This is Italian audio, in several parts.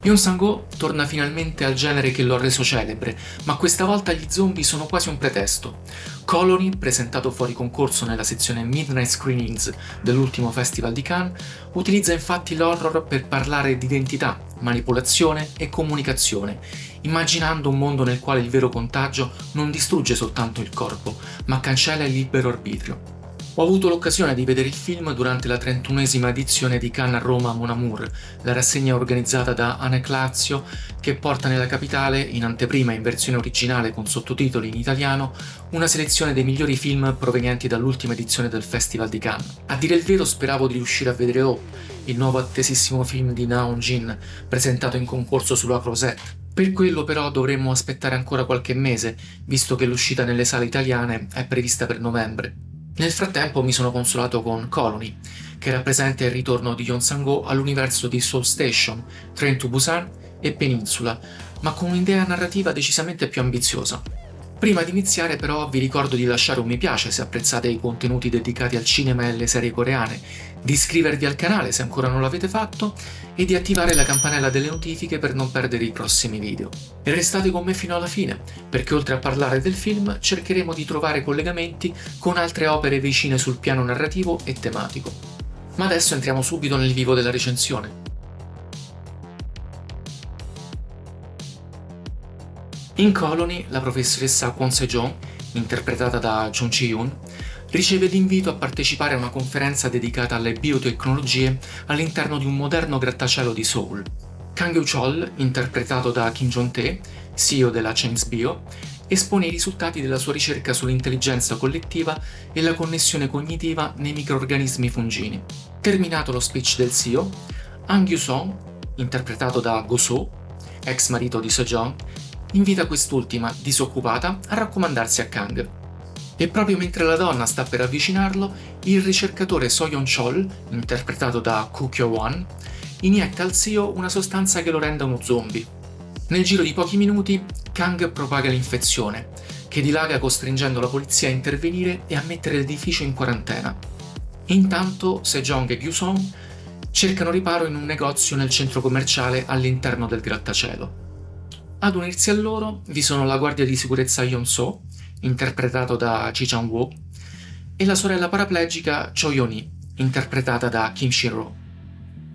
Yeon Sang-ho torna finalmente al genere che lo ha reso celebre, ma questa volta gli zombie sono quasi un pretesto. Colony, presentato fuori concorso nella sezione Midnight Screenings dell'ultimo Festival di Cannes, utilizza infatti l'horror per parlare di identità, manipolazione e comunicazione, immaginando un mondo nel quale il vero contagio non distrugge soltanto il corpo, ma cancella il libero arbitrio. Ho avuto l'occasione di vedere il film durante la 31esima edizione di Cannes a Roma Mon Amour, la rassegna organizzata da Anne Lazio che porta nella capitale, in anteprima in versione originale con sottotitoli in italiano, una selezione dei migliori film provenienti dall'ultima edizione del Festival di Cannes. A dire il vero speravo di riuscire a vedere Oh, il nuovo attesissimo film di Naon Jin, presentato in concorso sulla Crozet. Per quello però dovremmo aspettare ancora qualche mese, visto che l'uscita nelle sale italiane è prevista per novembre. Nel frattempo mi sono consolato con Colony, che rappresenta il ritorno di Yeon Sang-ho all'universo di Seoul Station, Train to Busan e Peninsula, ma con un'idea narrativa decisamente più ambiziosa. Prima di iniziare però vi ricordo di lasciare un mi piace se apprezzate i contenuti dedicati al cinema e alle serie coreane, di iscrivervi al canale se ancora non l'avete fatto e di attivare la campanella delle notifiche per non perdere i prossimi video. E restate con me fino alla fine, perché oltre a parlare del film cercheremo di trovare collegamenti con altre opere vicine sul piano narrativo e tematico. Ma adesso entriamo subito nel vivo della recensione. In Colony, la professoressa Kwon Se-jong, interpretata da Jung Ji-yoon, riceve l'invito a partecipare a una conferenza dedicata alle biotecnologie all'interno di un moderno grattacielo di Seoul. Kang Eun-chol, interpretato da Kim Jong-tae, CEO della Chains Bio, espone i risultati della sua ricerca sull'intelligenza collettiva e la connessione cognitiva nei microrganismi fungini. Terminato lo speech del CEO, Han Gyu-song, interpretato da Go-soo, ex marito di Sejong, invita quest'ultima, disoccupata, a raccomandarsi a Kang. E proprio mentre la donna sta per avvicinarlo, il ricercatore So Yeon-chol, interpretato da Koo Kyo-won, inietta al CEO una sostanza che lo renda uno zombie. Nel giro di pochi minuti, Kang propaga l'infezione, che dilaga costringendo la polizia a intervenire e a mettere l'edificio in quarantena. Intanto, Sejong e Gyu-song cercano riparo in un negozio nel centro commerciale all'interno del grattacielo. Ad unirsi a loro vi sono la guardia di sicurezza Yeon-so, interpretato da Ji Chang-woo, e la sorella paraplegica Cho Yeon-hee, interpretata da Kim Shin-ro.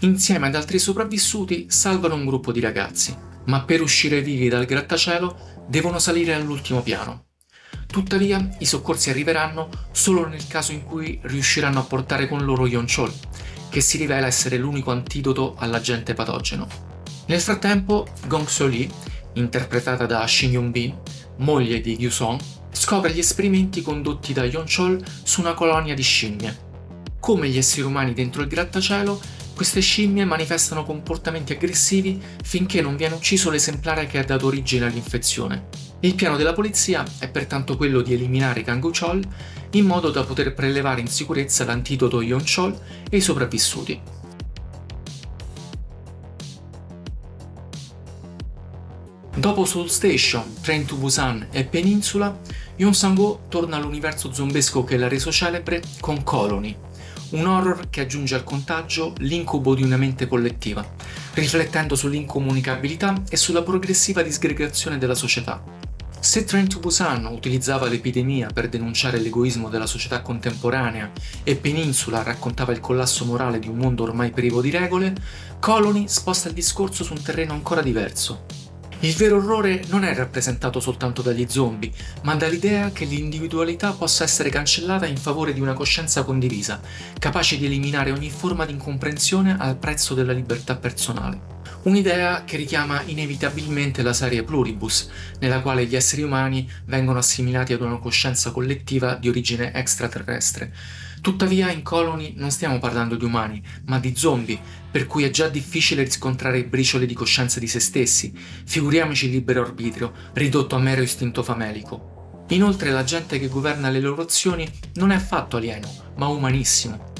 Insieme ad altri sopravvissuti salvano un gruppo di ragazzi, ma per uscire vivi dal grattacielo devono salire all'ultimo piano. Tuttavia, i soccorsi arriveranno solo nel caso in cui riusciranno a portare con loro Yeon-chol, che si rivela essere l'unico antidoto all'agente patogeno. Nel frattempo, Gong So-lee, interpretata da Shin Yoon-bin, moglie di Gyu-song, scopre gli esperimenti condotti da Yeon-chol su una colonia di scimmie. Come gli esseri umani dentro il grattacielo, queste scimmie manifestano comportamenti aggressivi finché non viene ucciso l'esemplare che ha dato origine all'infezione. Il piano della polizia è pertanto quello di eliminare Kang Eun-chol in modo da poter prelevare in sicurezza l'antidoto Yeon-chol e i sopravvissuti. Dopo Seoul Station, Train to Busan e Peninsula, Yeon Sang-ho torna all'universo zombesco che l'ha reso celebre con Colony, un horror che aggiunge al contagio l'incubo di una mente collettiva, riflettendo sull'incomunicabilità e sulla progressiva disgregazione della società. Se Train to Busan utilizzava l'epidemia per denunciare l'egoismo della società contemporanea e Peninsula raccontava il collasso morale di un mondo ormai privo di regole, Colony sposta il discorso su un terreno ancora diverso. Il vero orrore non è rappresentato soltanto dagli zombie, ma dall'idea che l'individualità possa essere cancellata in favore di una coscienza condivisa, capace di eliminare ogni forma di incomprensione al prezzo della libertà personale. Un'idea che richiama inevitabilmente la serie Pluribus, nella quale gli esseri umani vengono assimilati ad una coscienza collettiva di origine extraterrestre. Tuttavia in Colony non stiamo parlando di umani, ma di zombie, per cui è già difficile riscontrare briciole di coscienza di se stessi, figuriamoci il libero arbitrio, ridotto a mero istinto famelico. Inoltre la gente che governa le loro azioni non è affatto alieno, ma umanissimo.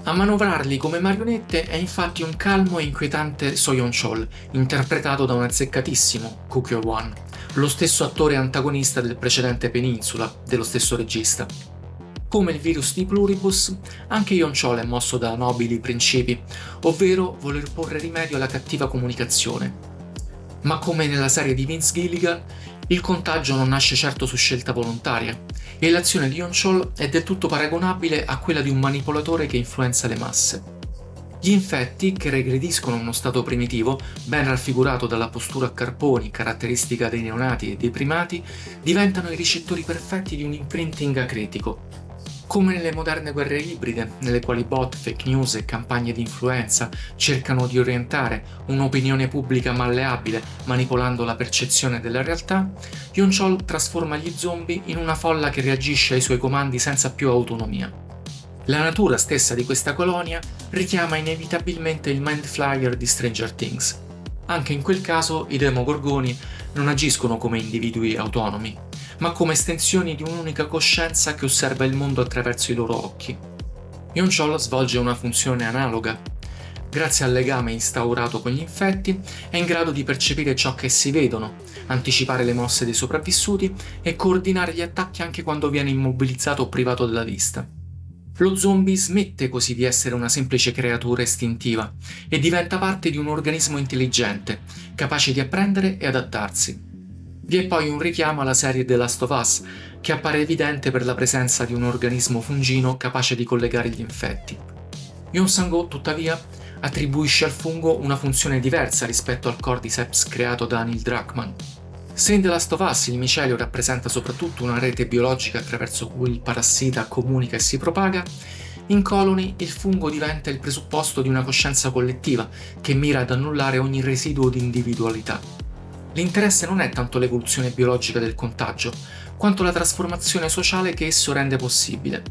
A manovrarli come marionette è infatti un calmo e inquietante So Yeon-chol, interpretato da un azzeccatissimo Koo Kyo-won, lo stesso attore antagonista del precedente Peninsula, dello stesso regista. Come il virus di Pluribus, anche Yonchol è mosso da nobili principi, ovvero voler porre rimedio alla cattiva comunicazione. Ma come nella serie di Vince Gilligan, il contagio non nasce certo su scelta volontaria, e l'azione di Yonchol è del tutto paragonabile a quella di un manipolatore che influenza le masse. Gli infetti, che regrediscono uno stato primitivo, ben raffigurato dalla postura a carponi, caratteristica dei neonati e dei primati, diventano i ricettori perfetti di un imprinting acritico. Come nelle moderne guerre ibride, nelle quali bot, fake news e campagne di influenza cercano di orientare un'opinione pubblica malleabile manipolando la percezione della realtà, Yonchol trasforma gli zombie in una folla che reagisce ai suoi comandi senza più autonomia. La natura stessa di questa colonia richiama inevitabilmente il Mind Flayer di Stranger Things. Anche in quel caso i Demogorgoni non agiscono come individui autonomi, ma come estensioni di un'unica coscienza che osserva il mondo attraverso i loro occhi. Yonchol svolge una funzione analoga. Grazie al legame instaurato con gli infetti, è in grado di percepire ciò che essi vedono, anticipare le mosse dei sopravvissuti e coordinare gli attacchi anche quando viene immobilizzato o privato della vista. Lo zombie smette così di essere una semplice creatura istintiva e diventa parte di un organismo intelligente, capace di apprendere e adattarsi. Vi è poi un richiamo alla serie The Last of Us, che appare evidente per la presenza di un organismo fungino capace di collegare gli infetti. Yeon Sang-ho, tuttavia, attribuisce al fungo una funzione diversa rispetto al Cordyceps creato da Neil Druckmann. Se in The Last of Us il micelio rappresenta soprattutto una rete biologica attraverso cui il parassita comunica e si propaga, in Colony il fungo diventa il presupposto di una coscienza collettiva che mira ad annullare ogni residuo di individualità. L'interesse non è tanto l'evoluzione biologica del contagio, quanto la trasformazione sociale che esso rende possibile.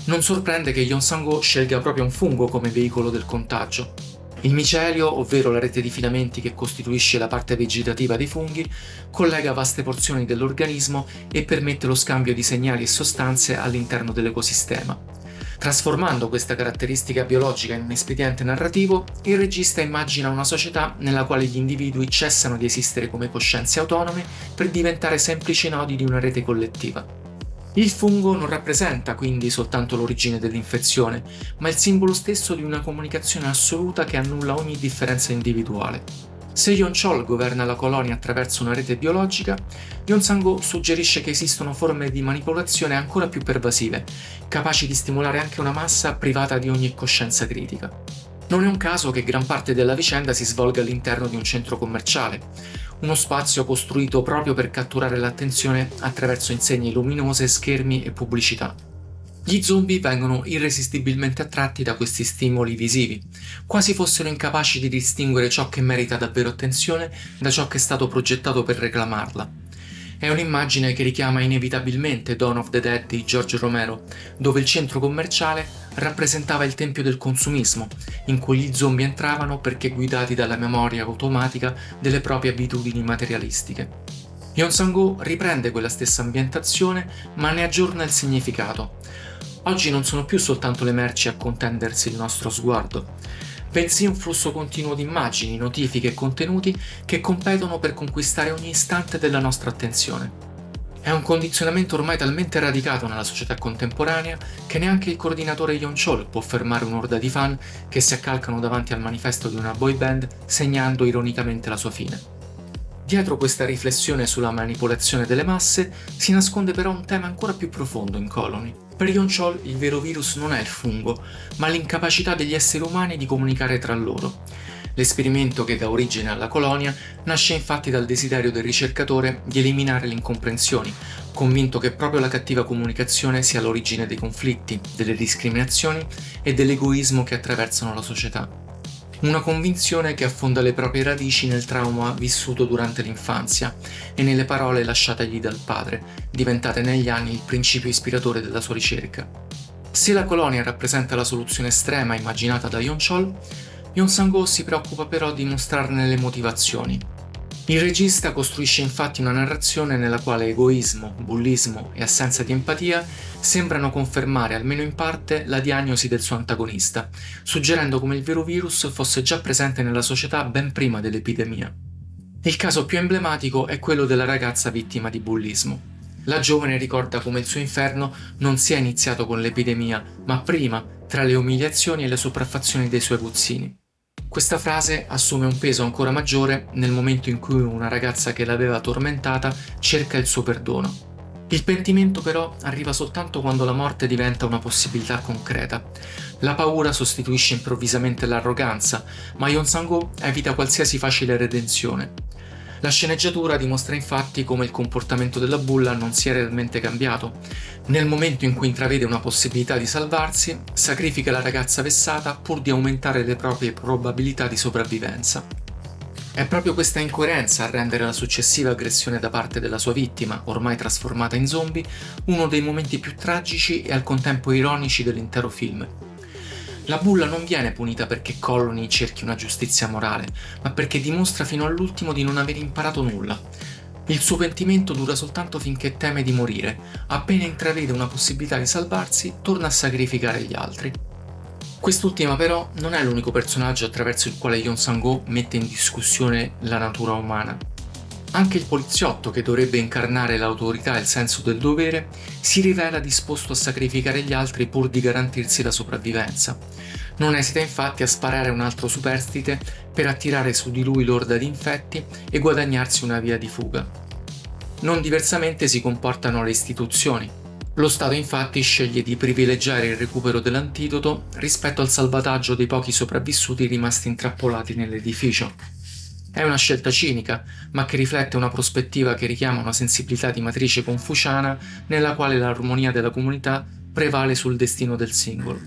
Non sorprende che Yeon Sang-ho scelga proprio un fungo come veicolo del contagio. Il micelio, ovvero la rete di filamenti che costituisce la parte vegetativa dei funghi, collega vaste porzioni dell'organismo e permette lo scambio di segnali e sostanze all'interno dell'ecosistema. Trasformando questa caratteristica biologica in un espediente narrativo, il regista immagina una società nella quale gli individui cessano di esistere come coscienze autonome per diventare semplici nodi di una rete collettiva. Il fungo non rappresenta quindi soltanto l'origine dell'infezione, ma il simbolo stesso di una comunicazione assoluta che annulla ogni differenza individuale. Se Yonchol governa la colonia attraverso una rete biologica, Yeon Sang-ho suggerisce che esistono forme di manipolazione ancora più pervasive, capaci di stimolare anche una massa privata di ogni coscienza critica. Non è un caso che gran parte della vicenda si svolga all'interno di un centro commerciale, uno spazio costruito proprio per catturare l'attenzione attraverso insegne luminose, schermi e pubblicità. Gli zombie vengono irresistibilmente attratti da questi stimoli visivi, quasi fossero incapaci di distinguere ciò che merita davvero attenzione da ciò che è stato progettato per reclamarla. È un'immagine che richiama inevitabilmente Dawn of the Dead di George Romero, dove il centro commerciale rappresentava il tempio del consumismo, in cui gli zombie entravano perché guidati dalla memoria automatica delle proprie abitudini materialistiche. Yeon Sang-ho riprende quella stessa ambientazione, ma ne aggiorna il significato. Oggi non sono più soltanto le merci a contendersi il nostro sguardo, bensì un flusso continuo di immagini, notifiche e contenuti che competono per conquistare ogni istante della nostra attenzione. È un condizionamento ormai talmente radicato nella società contemporanea che neanche il coordinatore Yonchol può fermare un'orda di fan che si accalcano davanti al manifesto di una boy band, segnando ironicamente la sua fine. Dietro questa riflessione sulla manipolazione delle masse si nasconde però un tema ancora più profondo in Colony. Per Yonchol il vero virus non è il fungo, ma l'incapacità degli esseri umani di comunicare tra loro. L'esperimento che dà origine alla colonia nasce infatti dal desiderio del ricercatore di eliminare le incomprensioni, convinto che proprio la cattiva comunicazione sia l'origine dei conflitti, delle discriminazioni e dell'egoismo che attraversano la società. Una convinzione che affonda le proprie radici nel trauma vissuto durante l'infanzia e nelle parole lasciategli dal padre, diventate negli anni il principio ispiratore della sua ricerca. Se la colonia rappresenta la soluzione estrema immaginata da Yonchol, Yeon Sang-ho si preoccupa però di mostrarne le motivazioni. Il regista costruisce infatti una narrazione nella quale egoismo, bullismo e assenza di empatia sembrano confermare, almeno in parte, la diagnosi del suo antagonista, suggerendo come il vero virus fosse già presente nella società ben prima dell'epidemia. Il caso più emblematico è quello della ragazza vittima di bullismo. La giovane ricorda come il suo inferno non sia iniziato con l'epidemia, ma prima, tra le umiliazioni e le sopraffazioni dei suoi aguzzini. Questa frase assume un peso ancora maggiore nel momento in cui una ragazza che l'aveva tormentata cerca il suo perdono. Il pentimento però arriva soltanto quando la morte diventa una possibilità concreta. La paura sostituisce improvvisamente l'arroganza, ma Yeon Sang-ho evita qualsiasi facile redenzione. La sceneggiatura dimostra infatti come il comportamento della bulla non sia realmente cambiato. Nel momento in cui intravede una possibilità di salvarsi, sacrifica la ragazza vessata pur di aumentare le proprie probabilità di sopravvivenza. È proprio questa incoerenza a rendere la successiva aggressione da parte della sua vittima, ormai trasformata in zombie, uno dei momenti più tragici e al contempo ironici dell'intero film. La bulla non viene punita perché Colony cerchi una giustizia morale, ma perché dimostra fino all'ultimo di non aver imparato nulla. Il suo pentimento dura soltanto finché teme di morire. Appena intravede una possibilità di salvarsi, torna a sacrificare gli altri. Quest'ultima però non è l'unico personaggio attraverso il quale Yeon Sang-ho mette in discussione la natura umana. Anche il poliziotto, che dovrebbe incarnare l'autorità e il senso del dovere, si rivela disposto a sacrificare gli altri pur di garantirsi la sopravvivenza. Non esita infatti a sparare un altro superstite per attirare su di lui l'orda di infetti e guadagnarsi una via di fuga. Non diversamente si comportano le istituzioni. Lo Stato infatti sceglie di privilegiare il recupero dell'antidoto rispetto al salvataggio dei pochi sopravvissuti rimasti intrappolati nell'edificio. È una scelta cinica, ma che riflette una prospettiva che richiama una sensibilità di matrice confuciana nella quale l'armonia della comunità prevale sul destino del singolo.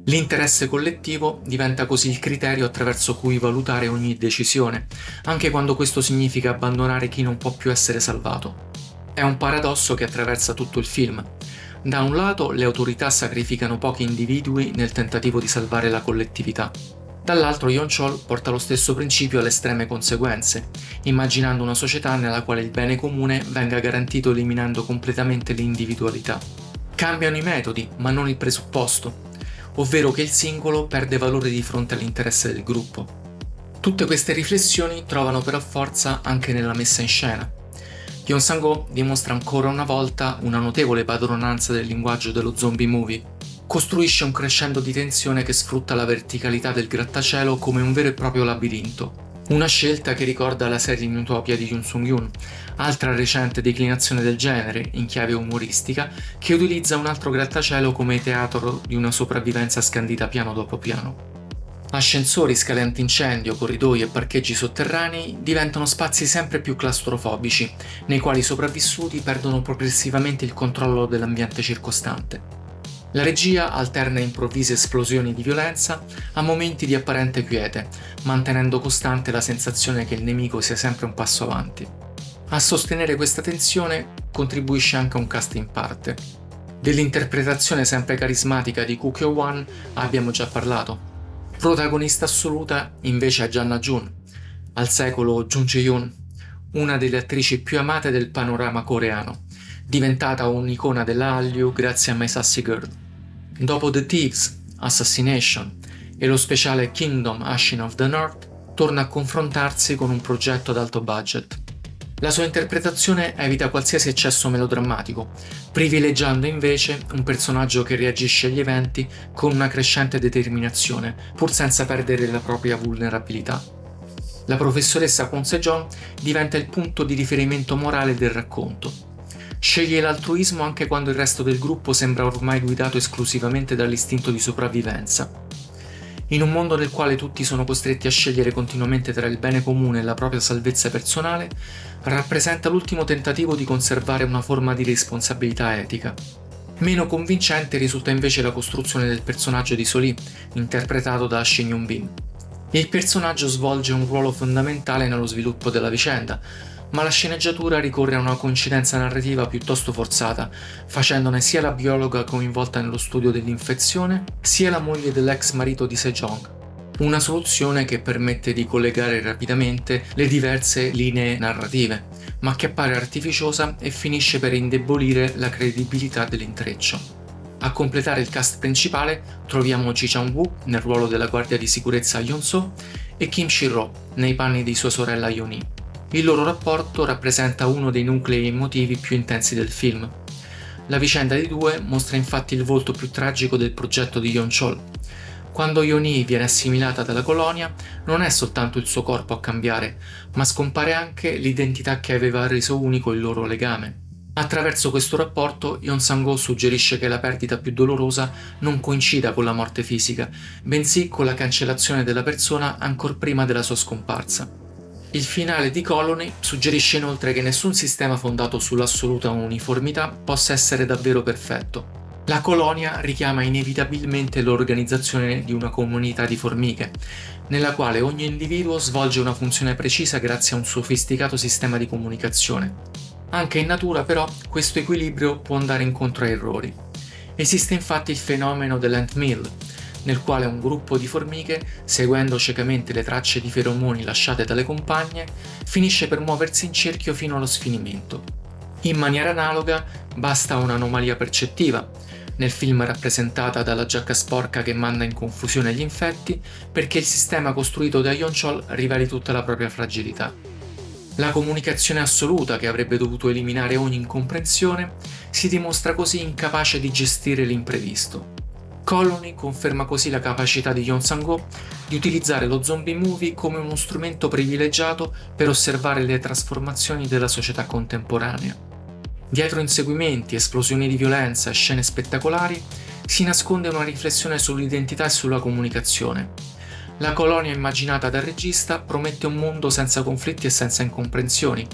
L'interesse collettivo diventa così il criterio attraverso cui valutare ogni decisione, anche quando questo significa abbandonare chi non può più essere salvato. È un paradosso che attraversa tutto il film. Da un lato, le autorità sacrificano pochi individui nel tentativo di salvare la collettività. Dall'altro Yeon-chol porta lo stesso principio alle estreme conseguenze, immaginando una società nella quale il bene comune venga garantito eliminando completamente l'individualità. Cambiano i metodi, ma non il presupposto, ovvero che il singolo perde valore di fronte all'interesse del gruppo. Tutte queste riflessioni trovano però forza anche nella messa in scena. Yeon Sang-ho dimostra ancora una volta una notevole padronanza del linguaggio dello zombie movie. Costruisce un crescendo di tensione che sfrutta la verticalità del grattacielo come un vero e proprio labirinto. Una scelta che ricorda la serie in Utopia di Yoon Sung-yoon, altra recente declinazione del genere, in chiave umoristica, che utilizza un altro grattacielo come teatro di una sopravvivenza scandita piano dopo piano. Ascensori, scale antincendio, corridoi e parcheggi sotterranei diventano spazi sempre più claustrofobici, nei quali i sopravvissuti perdono progressivamente il controllo dell'ambiente circostante. La regia alterna improvvise esplosioni di violenza a momenti di apparente quiete, mantenendo costante la sensazione che il nemico sia sempre un passo avanti. A sostenere questa tensione contribuisce anche un cast in parte. Dell'interpretazione sempre carismatica di Koo Kyo-hwan abbiamo già parlato. Protagonista assoluta invece è Jang Na-jun, al secolo Jung Ji-yoon, una delle attrici più amate del panorama coreano, diventata un'icona della Hallyu grazie a My Sassy Girl. Dopo The Thieves, Assassination e lo speciale Kingdom Ashin of the North, torna a confrontarsi con un progetto ad alto budget. La sua interpretazione evita qualsiasi eccesso melodrammatico, privilegiando invece un personaggio che reagisce agli eventi con una crescente determinazione, pur senza perdere la propria vulnerabilità. La professoressa Kwon Se-jong diventa il punto di riferimento morale del racconto. Sceglie l'altruismo anche quando il resto del gruppo sembra ormai guidato esclusivamente dall'istinto di sopravvivenza. In un mondo nel quale tutti sono costretti a scegliere continuamente tra il bene comune e la propria salvezza personale, rappresenta l'ultimo tentativo di conservare una forma di responsabilità etica. Meno convincente risulta invece la costruzione del personaggio di Soo-lee, interpretato da Shin Yoon-bin. Il personaggio svolge un ruolo fondamentale nello sviluppo della vicenda, ma la sceneggiatura ricorre a una coincidenza narrativa piuttosto forzata, facendone sia la biologa coinvolta nello studio dell'infezione, sia la moglie dell'ex marito di Sejong. Una soluzione che permette di collegare rapidamente le diverse linee narrative, ma che appare artificiosa e finisce per indebolire la credibilità dell'intreccio. A completare il cast principale troviamo Ji Chang-woo nel ruolo della guardia di sicurezza Yeon-soo e Kim Shi-ro nei panni di sua sorella Yeon-hee. Il loro rapporto rappresenta uno dei nuclei emotivi più intensi del film. La vicenda dei due mostra infatti il volto più tragico del progetto di Yeon-chol. Quando Yeon-hee viene assimilata dalla colonia, non è soltanto il suo corpo a cambiare, ma scompare anche l'identità che aveva reso unico il loro legame. Attraverso questo rapporto, Yeon Sang-ho suggerisce che la perdita più dolorosa non coincida con la morte fisica, bensì con la cancellazione della persona ancor prima della sua scomparsa. Il finale di Colony suggerisce inoltre che nessun sistema fondato sull'assoluta uniformità possa essere davvero perfetto. La colonia richiama inevitabilmente l'organizzazione di una comunità di formiche, nella quale ogni individuo svolge una funzione precisa grazie a un sofisticato sistema di comunicazione. Anche in natura, però, questo equilibrio può andare incontro a errori. Esiste infatti il fenomeno dell'ant mill, nel quale un gruppo di formiche, seguendo ciecamente le tracce di feromoni lasciate dalle compagne, finisce per muoversi in cerchio fino allo sfinimento. In maniera analoga, basta un'anomalia percettiva, nel film rappresentata dalla giacca sporca che manda in confusione gli infetti, perché il sistema costruito da Yeon-chol riveli tutta la propria fragilità. La comunicazione assoluta, che avrebbe dovuto eliminare ogni incomprensione, si dimostra così incapace di gestire l'imprevisto. Colony conferma così la capacità di Yeon Sang-ho di utilizzare lo zombie movie come uno strumento privilegiato per osservare le trasformazioni della società contemporanea. Dietro inseguimenti, esplosioni di violenza e scene spettacolari si nasconde una riflessione sull'identità e sulla comunicazione. La colonia immaginata dal regista promette un mondo senza conflitti e senza incomprensioni,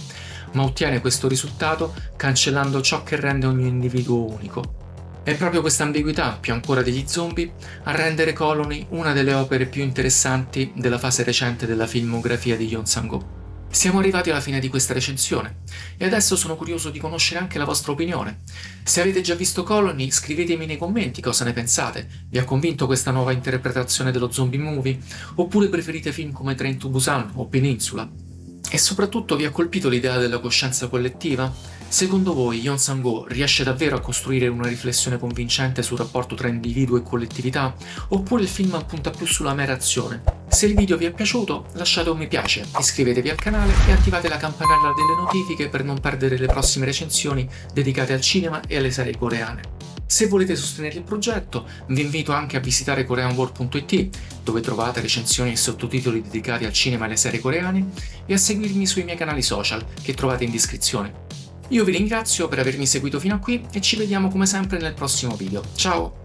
ma ottiene questo risultato cancellando ciò che rende ogni individuo unico. È proprio questa ambiguità, più ancora degli zombie, a rendere Colony una delle opere più interessanti della fase recente della filmografia di Yeon Sang-ho. Siamo arrivati alla fine di questa recensione e adesso sono curioso di conoscere anche la vostra opinione. Se avete già visto Colony, scrivetemi nei commenti cosa ne pensate. Vi ha convinto questa nuova interpretazione dello zombie movie? Oppure preferite film come Train to Busan o Peninsula? E soprattutto vi ha colpito l'idea della coscienza collettiva? Secondo voi Yeon Sang-ho riesce davvero a costruire una riflessione convincente sul rapporto tra individuo e collettività? Oppure il film punta più sulla mera azione? Se il video vi è piaciuto lasciate un mi piace, iscrivetevi al canale e attivate la campanella delle notifiche per non perdere le prossime recensioni dedicate al cinema e alle serie coreane. Se volete sostenere il progetto, vi invito anche a visitare koreanworld.it, dove trovate recensioni e sottotitoli dedicati al cinema e alle serie coreane, e a seguirmi sui miei canali social, che trovate in descrizione. Io vi ringrazio per avermi seguito fino a qui e ci vediamo come sempre nel prossimo video. Ciao!